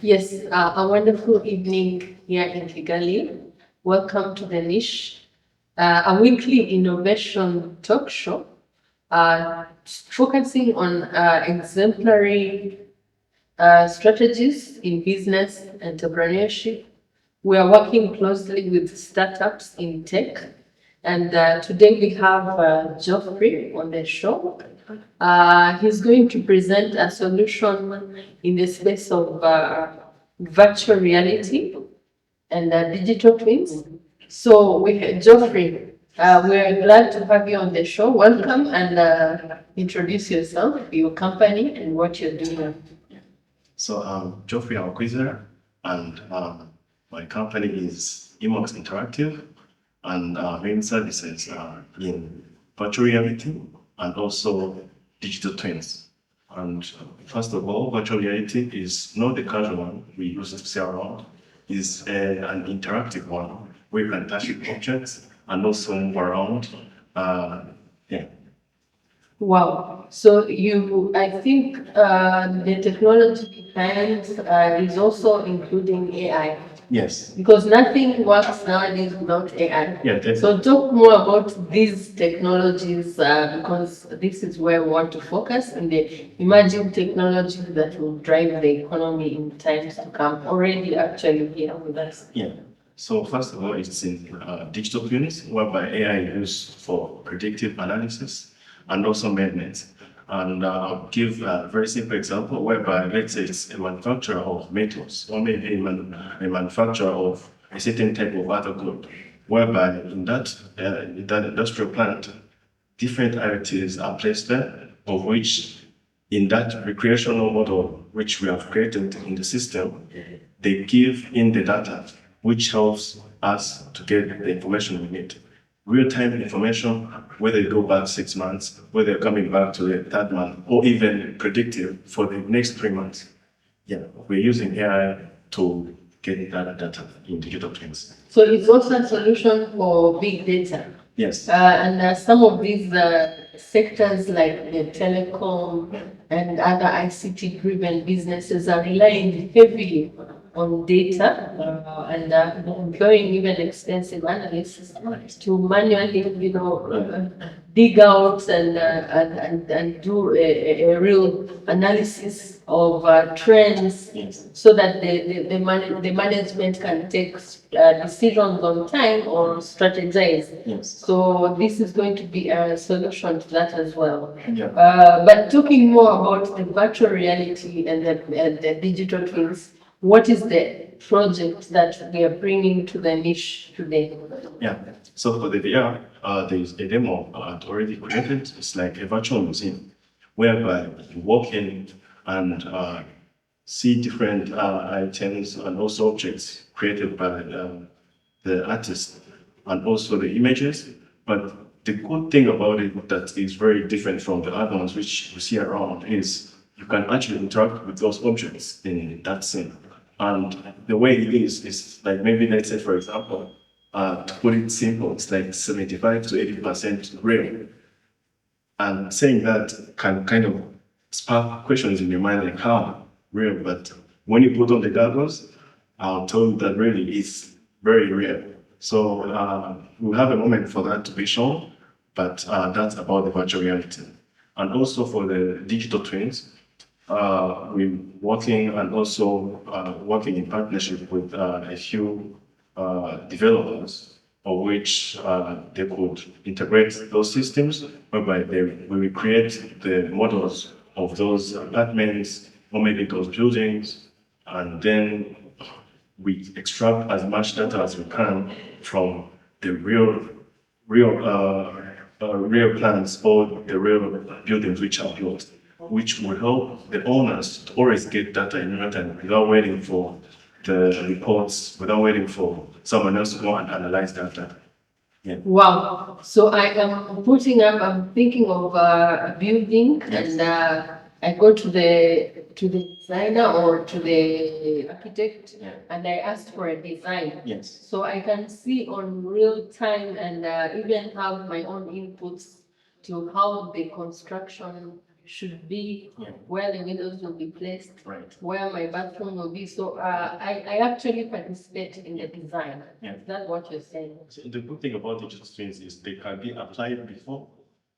Yes, a wonderful evening here in Kigali. Welcome to the Niche, a weekly innovation talk show focusing on exemplary strategies in business entrepreneurship. We are working closely with startups in tech, and today we have Geoffrey on the show. He's going to present a solution in the space of virtual reality and digital twins. So, with Geoffrey, we're glad to have you on the show. Welcome and introduce yourself, your company, and what you're doing. So I'm Geoffrey Alquizer, and my company is Interactive, and our main services are in virtual reality and also digital twins. And first of all, virtual reality is not the casual one we used to see around. It's an interactive one where you can touch objects and also move around. Yeah. Wow. So I think the technology behind is also including AI. Yes. Because nothing works nowadays without AI. Yeah, definitely. So talk more about these technologies because this is where we want to focus in the emerging technologies that will drive the economy in times to come. Already actually here with us. Yeah. So first of all, it's in digital twins, whereby AI is used for predictive analysis and also maintenance. And I'll give a very simple example whereby, let's say, it's a manufacturer of metals or maybe a manufacturer of a certain type of other good, whereby in that industrial plant, different IoTs are placed there, of which in that recreational model which we have created in the system, they give in the data, which helps us to get the information we need. Real-time information, whether they go back 6 months, whether they're coming back to the third month, or even predictive for the next 3 months. Yeah, we're using AI to get that data in digital twins. So it's also a solution for big data. Yes. And some of these sectors like the telecom and other ICT-driven businesses are relying heavily on data and employing even extensive analysts to manually, dig out and do a real analysis of trends so that the management can take decisions on time or strategize. Yes. So this is going to be a solution to that as well. Yeah. But talking more about the virtual reality and the digital twins, what is the project that we are bringing to the niche today? Yeah. So for the VR, there's a demo already created. It's like a virtual museum whereby you walk in and see different items and also objects created by the artist and also the images. But the good thing about it that is very different from the other ones which you see around is you can actually interact with those objects in that scene. And the way it is like maybe let's say, for example, to put it simple, it's like 75 to 80% real. And saying that can kind of spark questions in your mind like how real, but when you put on the goggles, I'll tell you that really is very real. So we'll have a moment for that to be shown, but that's about the virtual reality. And also for the digital twins, we're working and also working in partnership with a few developers, of which they could integrate those systems, whereby we will create the models of those apartments or maybe those buildings, and then we extract as much data as we can from the real plans or the real buildings which are built, which will help the owners to always get data in real time without waiting for the reports, without waiting for someone else to go and analyze data. Yeah. Wow. So I'm thinking of a building. Yes. And I go to the designer or to the architect. Yeah. And I ask for a design. Yes. So I can see on real time and even have my own inputs to how the construction should be, Yeah. where the windows will be placed, Right. where my bathroom will be. So I actually participate in the design. Yeah. Is that what you're saying? So the good thing about digital twins is they can be applied before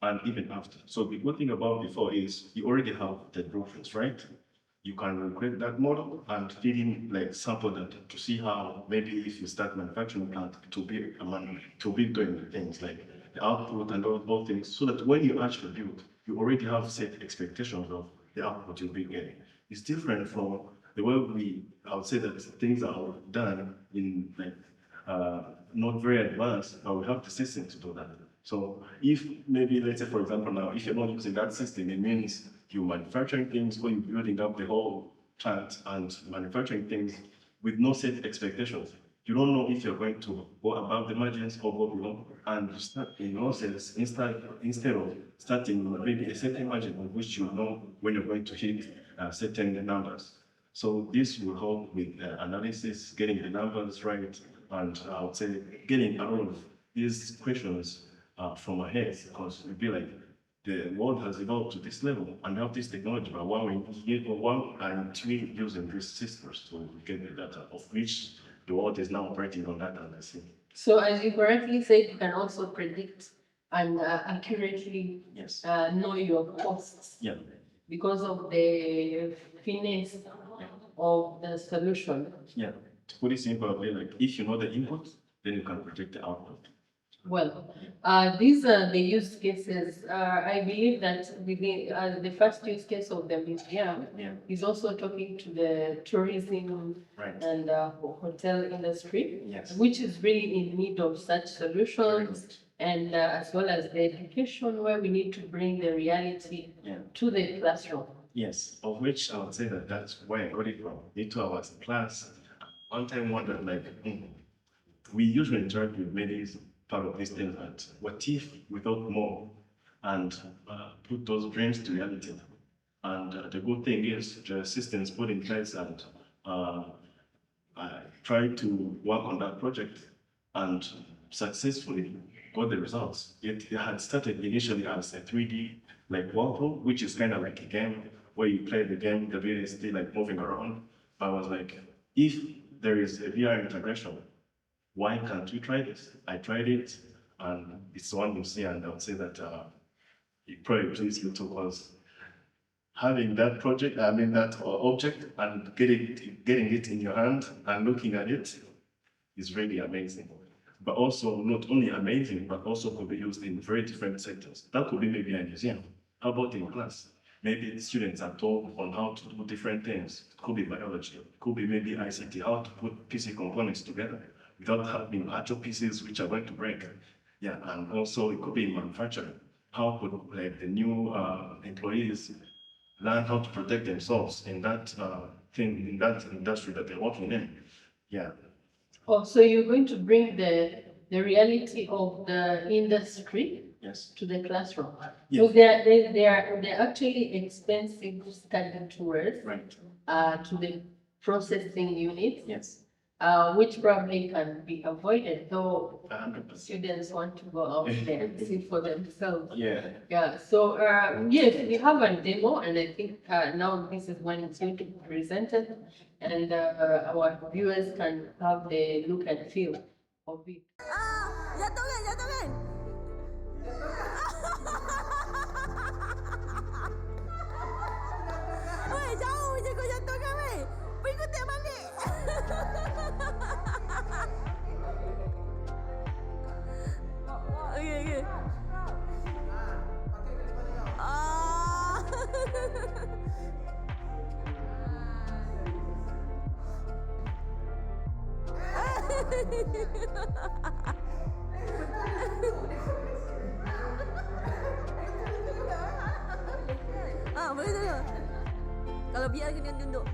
and even after. So the good thing about before is you already have the blueprints, right? You can recreate that model and feed in like sample data to see how maybe if you start manufacturing plant to be doing things like the output and all things, so that when you actually build, you already have set expectations of the output you'll be getting. It's different from the way I would say that things are done in like not very advanced, but we have the system to do that. So if maybe, let's say, for example, now, if you're not using that system, it means you're manufacturing things or you're building up the whole plant and manufacturing things with no set expectations. You don't know if you're going to go above the margins or go below, and you start in no sense instead of starting maybe a certain margin on which you know when you're going to hit certain numbers. So this will help with analysis, getting the numbers right, and I would say getting out of these questions from ahead, because it'd be like the world has evolved to this level and have this technology, but why aren't we using these systems to get the data of which the world is now operating on that analysis? So as you correctly said, you can also predict and accurately Yes. know your costs. Yeah. Because of the finesse of the solution. Yeah. To put it simply, like if you know the input, then you can predict the output. Well, these are the use cases. I believe that within the first use case of the museum is also talking to the tourism and hotel industry, which is really in need of such solutions, and as well as the education, where we need to bring the reality to the classroom. Yes, of which I would say that that's where I got it from. Into our class, one time wondered like, we usually interact with many part of this thing, but what if we thought more and put those dreams to reality? And the good thing is the systems put in place, and I tried to work on that project and successfully got the results. It had started initially as a 3D like walkthrough, which is kind of like a game where you play the game, the video is still like moving around. But I was like, if there is a VR integration, why can't we try this? I tried it, and it's the one you see, and I would say that it probably pleased you too, because having that project, that object, and getting it in your hand and looking at it is really amazing. But also not only amazing, but also could be used in very different sectors. That could be maybe a museum. How about in class? Maybe the students are told on how to do different things. It could be biology, it could be maybe ICT, how to put PC components together without having actual pieces which are going to break. Yeah, and also it could be in manufacturing. How could like the new employees learn how to protect themselves in that in that industry that they're working in? Yeah. Oh, so you're going to bring the reality of the industry to the classroom. Yes. So they're actually expensive study tours to the processing unit. Yes. Which probably can be avoided, though 100%. students want to go out there and see for themselves. Yeah. Yeah. So yes, we have a demo, and I think now this is when it's going to be presented, and our viewers can have the look and feel of it. Jatuhin! Weh, jauh je kau jatuhkan, weh. Pergi kutip balik. Okay. Begitu je. Kalau biar kena tunduk.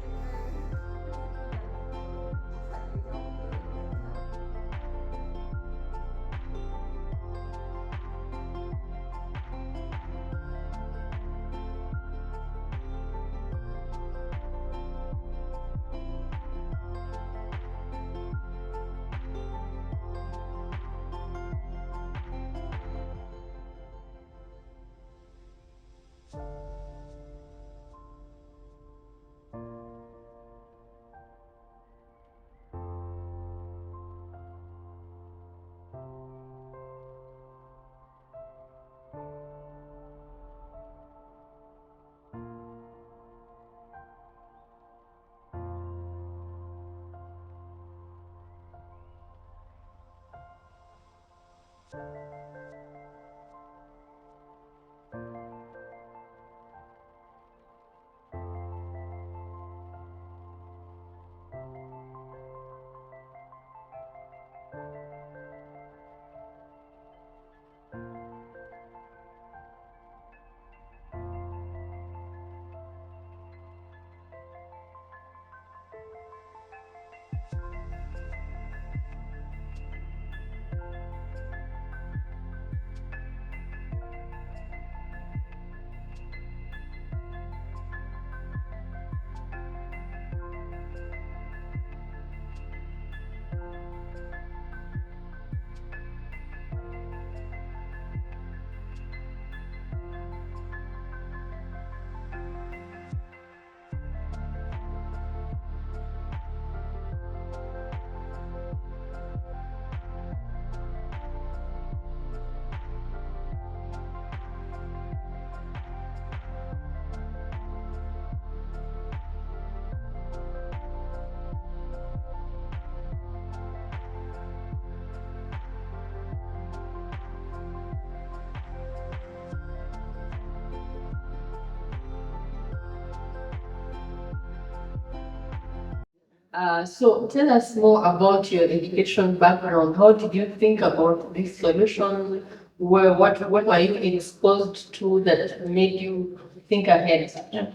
So tell us more about your education background. How did you think about this solution? What were you exposed to that made you think ahead? Yeah.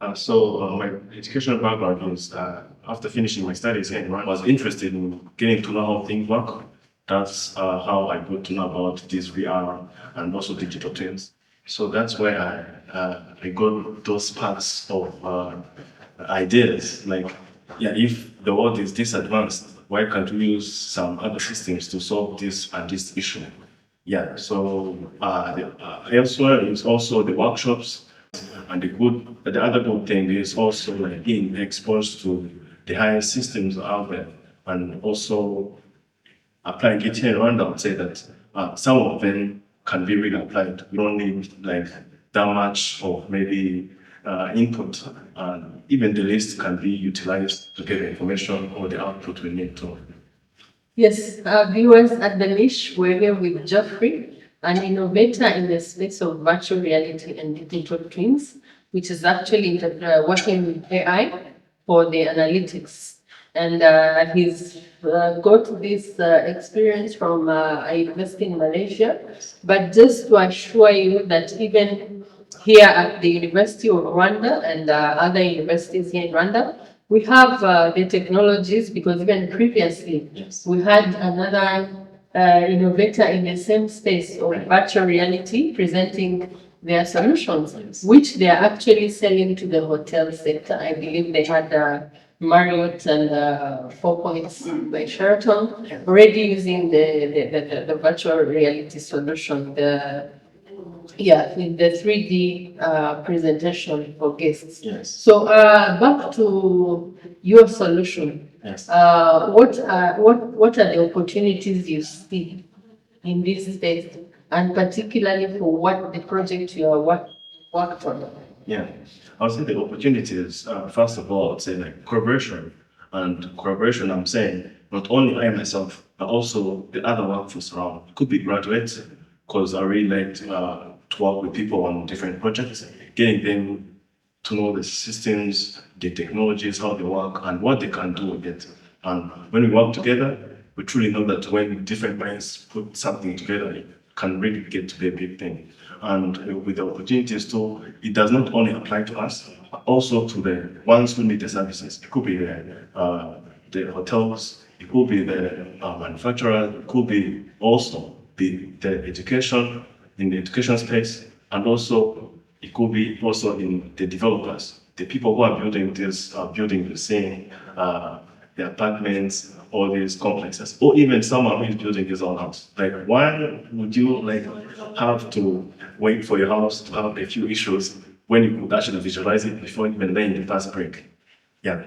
My educational background is after finishing my studies here in Rwanda, I was interested in getting to know how things work. That's how I got to know about this VR and also digital twins. So that's where I got those sparks of ideas like, yeah, if the world is this advanced, why can't we use some other systems to solve this and this issue? Yeah, so elsewhere is also the workshops, and the other good thing is also like being exposed to the higher systems out there, and also applying it here in Rwanda. I would say that some of them can be really applied. We don't need like that much of maybe input, and even the list can be utilized to get the information or the output we need to. Yes, viewers at the niche, we're here with Geoffrey, an innovator in the space of virtual reality and digital twins, which is actually working with AI for the analytics. And he's got this experience from a university in Malaysia. But just to assure you that even here at the University of Rwanda and other universities here in Rwanda, we have the technologies, because even previously we had another innovator in the same space of virtual reality presenting their solutions, which they are actually selling to the hotel sector. I believe they had Marriott and Four Points by Sheraton already using the virtual reality solution, in the 3D presentation for guests. Yes. So back to your solution. Yes. What are the opportunities you see in this space, and particularly for what the project you are worked on? Yeah, I would say the opportunities, first of all, I'd say like collaboration. And collaboration, I'm saying, not only I myself, but also the other workforce around. It could be graduates, because I really like to work with people on different projects, getting them to know the systems, the technologies, how they work, and what they can do with it. And when we work together, we truly know that when different minds put something together, it can really get to be a big thing. And with the opportunities too, it does not only apply to us, but also to the ones who need the services. It could be the hotels, it could be the manufacturer, it could be also the education, in the education space, and also it could be also in the developers, the people who are building this, building the same, the apartments, all these complexes, or even someone who is building his own house. Like, why would you like have to wait for your house to have a few issues when you could actually visualize it before even laying the first brick? Yeah.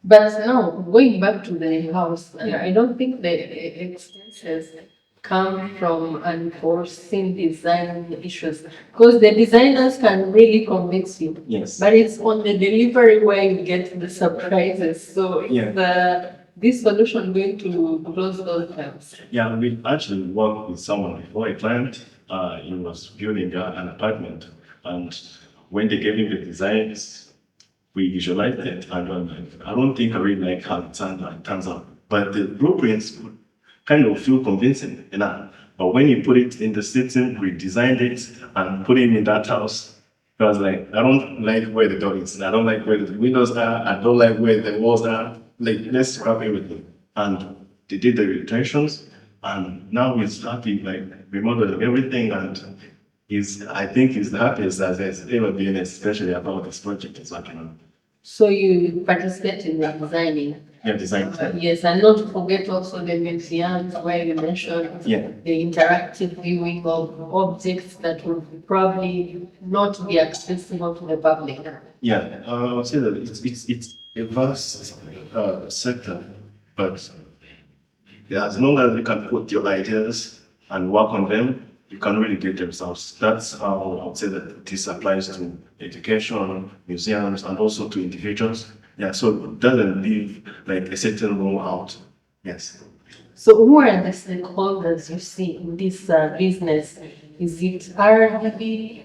But now, going back to the house, I don't think the expenses come from unforeseen design issues, because the designers can really convince you. Yes. But it's on the delivery where you get the surprises. So this solution going to close those gaps. Yeah, we actually worked with someone before, a client. He was building an apartment, and when they gave him the designs, we visualized it, and I don't think I really like how it turns out. But the blueprints kind of feel convincing enough. But when you put it in the system, we designed it and put it in that house, I was like, I don't like where the door is. I don't like where the windows are. I don't like where the walls are. Like, let's scrap everything. And they did the alterations, and now he's happy, like remodeling everything, and I think he's the happiest that there's ever been, especially about this project he's working on. So you participate in the designing. Yeah, design. Yes, and not to forget also the museums where you mentioned the interactive viewing of objects that would probably not be accessible to the public. Yeah, I would say that it's a vast sector, but as long as you can put your ideas and work on them, you can really get the results. That's how I would say that this applies to education, museums, and also to individuals. Yeah, so it doesn't leave like a certain role out. Yes. So who are the stakeholders you see in this business? Is it R&D,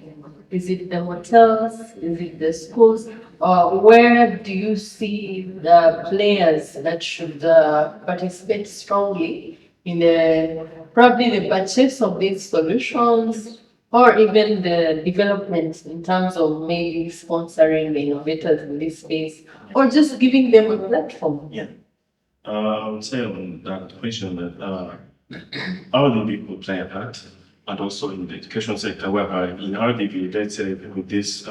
Is it the hotels? Is it the schools? Where do you see the players that should participate strongly in the probably the purchase of these solutions or even the development in terms of maybe sponsoring the innovators in this space or just giving them a platform? Yeah. I would say on that question that RDB could play a part, and also in the education sector, whereby in RDB, let's say with this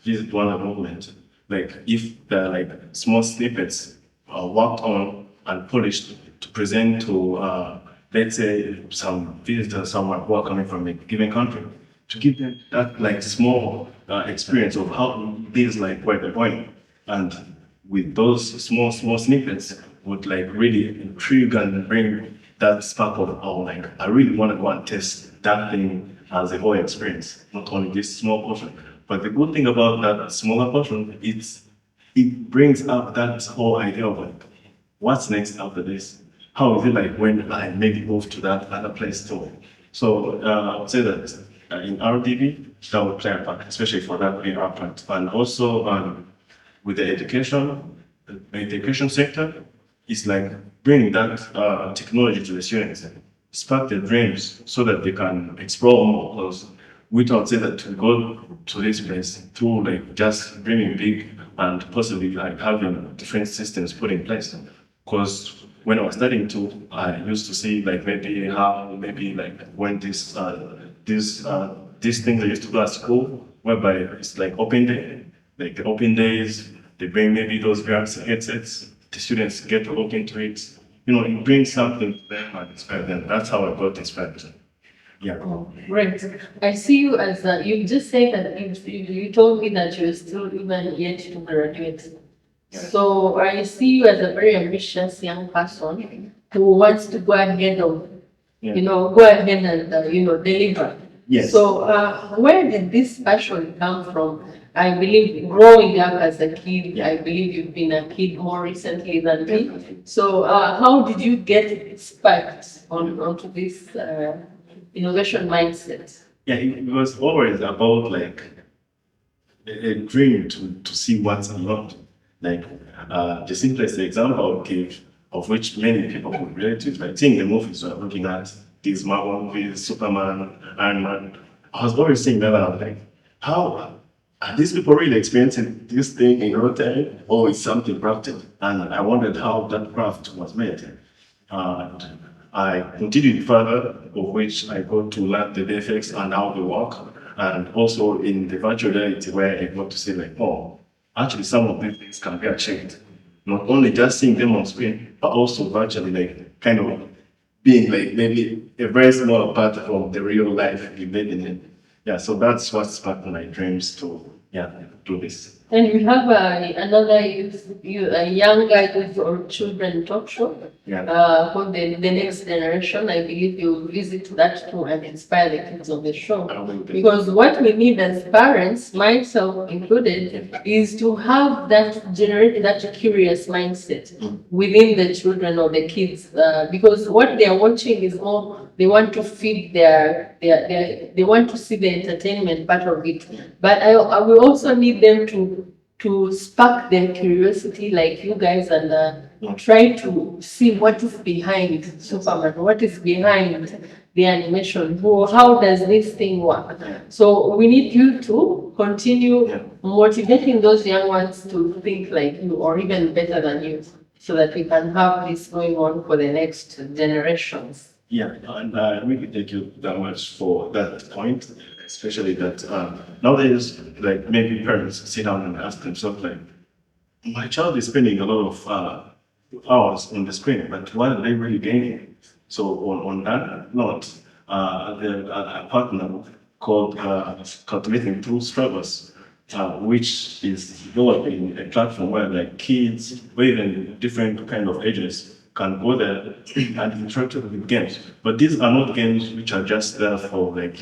Visit Rwanda movement, like if there are like small snippets worked on and polished to present to, let's say, some visitors somewhere who are coming from a given country, to give them that like small experience of how things like where they're going, and with those small snippets would like really intrigue and bring that spark of, oh, like I really want to go and test that thing as a whole experience, not only this small portion. But the good thing about that smaller portion, it brings up that whole idea of like, what's next after this? How is it like when I maybe move to that other place too? So I would say that in RDB, that would play a part, especially for that VR part. And also with the education sector, it's like bringing that technology to the students, spark their dreams so that they can explore more. Because we don't say that to go to this place through like just dreaming big and possibly like having different systems put in place. Because when I was studying too, I used to see like maybe how maybe like when these things I used to do at school, whereby it's like open day, like the open days, they bring maybe those VR headsets, the students get to look into it. You know, it brings something to them and inspire them. That's how I got inspired. Yeah. Oh, great. I see you as you just said that you told me that you're still even yet to graduate. So I see you as a very ambitious young person who wants to go ahead of, go ahead and deliver. Yes. So where did this passion come from? I believe growing up as a kid, I believe you've been a kid more recently than me. So how did you get sparked onto this innovation mindset? Yeah, it was always about like a dream to see what's unlocked. Like the simplest example I would give, of which many people could relate to, like seeing the movies we're looking at, these Marvel movies, Superman, Iron Man. I was always saying that, I was like, how are these people really experiencing this thing in real time, or is something crafted? And I wondered how that craft was made. And I continued further, of which I got to learn the VFX and how they work, and also in the virtual reality where I got to see like, oh, actually some of these things can be achieved. Not only just seeing them on screen, but also virtually like kind of being like maybe a very small part from the real life embedded in it. Yeah, so that's what sparked my dreams to do this. And we have another a young guy or children talk show for the next generation. I believe you visit that too and inspire the kids on the show. Because what we need as parents, myself included, is to have generate that curious mindset within the children or the kids. Because what they are watching is more, they want to feed they want to see the entertainment part of it. But I will also need them to spark their curiosity like you guys and try to see what is behind Superman, what is behind the animation, how does this thing work? So we need you to continue motivating those young ones to think like you or even better than you so that we can have this going on for the next generations. Yeah, and I really thank you that much for that point, especially that nowadays, like maybe parents sit down and ask themselves, like, my child is spending a lot of hours on the screen, but what are they really gaining? So on that note, a partner called Cultivating Through Struggles, which is developing a platform where like kids, or even different kind of ages, can go there and interact with games. But these are not games which are just there for like,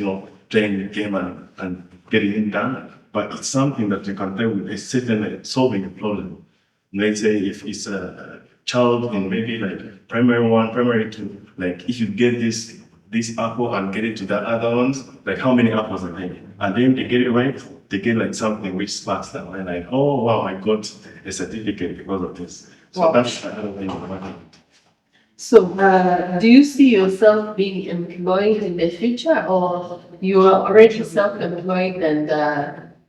playing the game and getting it done. But it's something that you can play with a certain solving a problem. Let's say if it's a child in maybe like primary 1, primary 2, like if you get this this apple and get it to the other ones, like how many apples are there? And then they get it right, they get like something which sparks them. And like, oh wow, I got a certificate because of this. So Wow. that's another thing about it. So, do you see yourself being employed in the future, or you are already self-employed and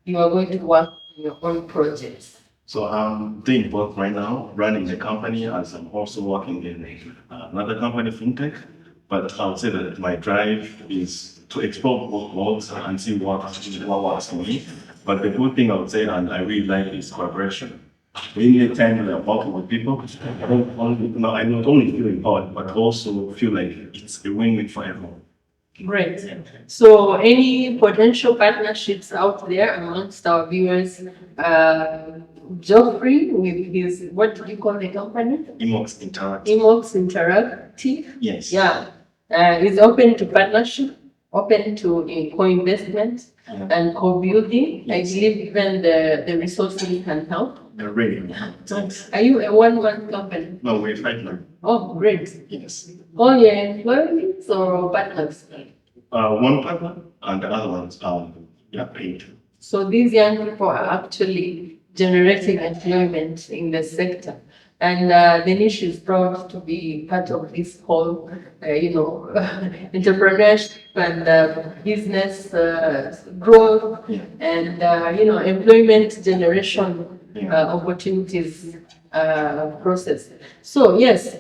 you are going to work on your own projects? So I'm doing both right now, running the company as I'm also working in another company, fintech. But I would say that my drive is to explore both worlds and see what works for me. But the good thing I would say, and I really like, is collaboration. We need time to work with people. I not only feel empowered, but also feel like it's a win-win for everyone. Great. So, any potential partnerships out there amongst our viewers? Geoffrey, with his, what did you call the company? Emox Interactive. Emox Interactive. Yes. Yeah. Is open to partnership, open to co-investment and co-building. I believe even the resources can help. Really. Are you a one-man company? No, we're five now. Oh, great. Yes. All your employees or partners? One partner and the other ones paid. So these young people are actually generating employment in the sector. And the niche is proud to be part of this whole, entrepreneurship and business growth and, employment generation opportunities process. So, yes,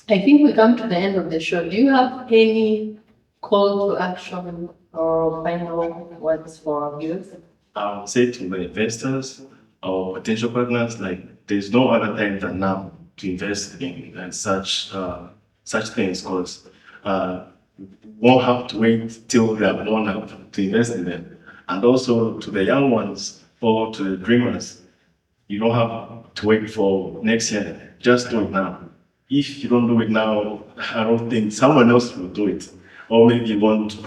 I think we come to the end of the show. Do you have any call to action or final words for our viewers? I would say to the investors or potential partners, like there's no other time than now to invest in such things, because won't have to wait till they are grown up to invest in them. And also to the young ones or to the dreamers, you don't have to wait for next year. Just do it now. If you don't do it now, I don't think someone else will do it. Or maybe you want to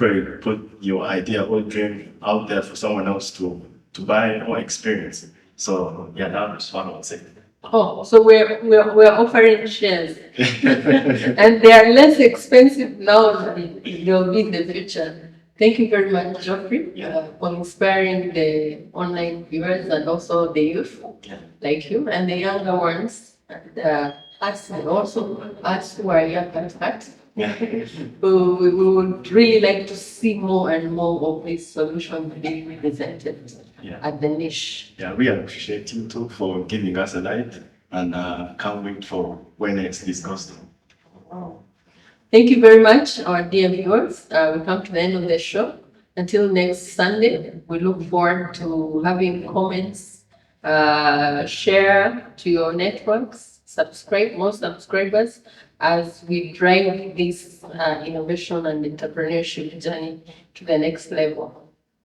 put your idea or dream out there for someone else to buy or experience. So yeah, that's what I would say. Oh, so we're offering shares, and they are less expensive now than they'll be in the future. Thank you very much, Geoffrey, for inspiring the online viewers and also the youth like you and the younger ones, and us, and also us who are young at heart. We would really like to see more and more of this solution being represented at the niche. Yeah, we appreciate you too for giving us a light, and can't wait for when next discussed. Thank you very much, our dear viewers. We come to the end of the show. Until next Sunday, we look forward to having comments, share to your networks, subscribe, more subscribers, as we drive this innovation and entrepreneurship journey to the next level.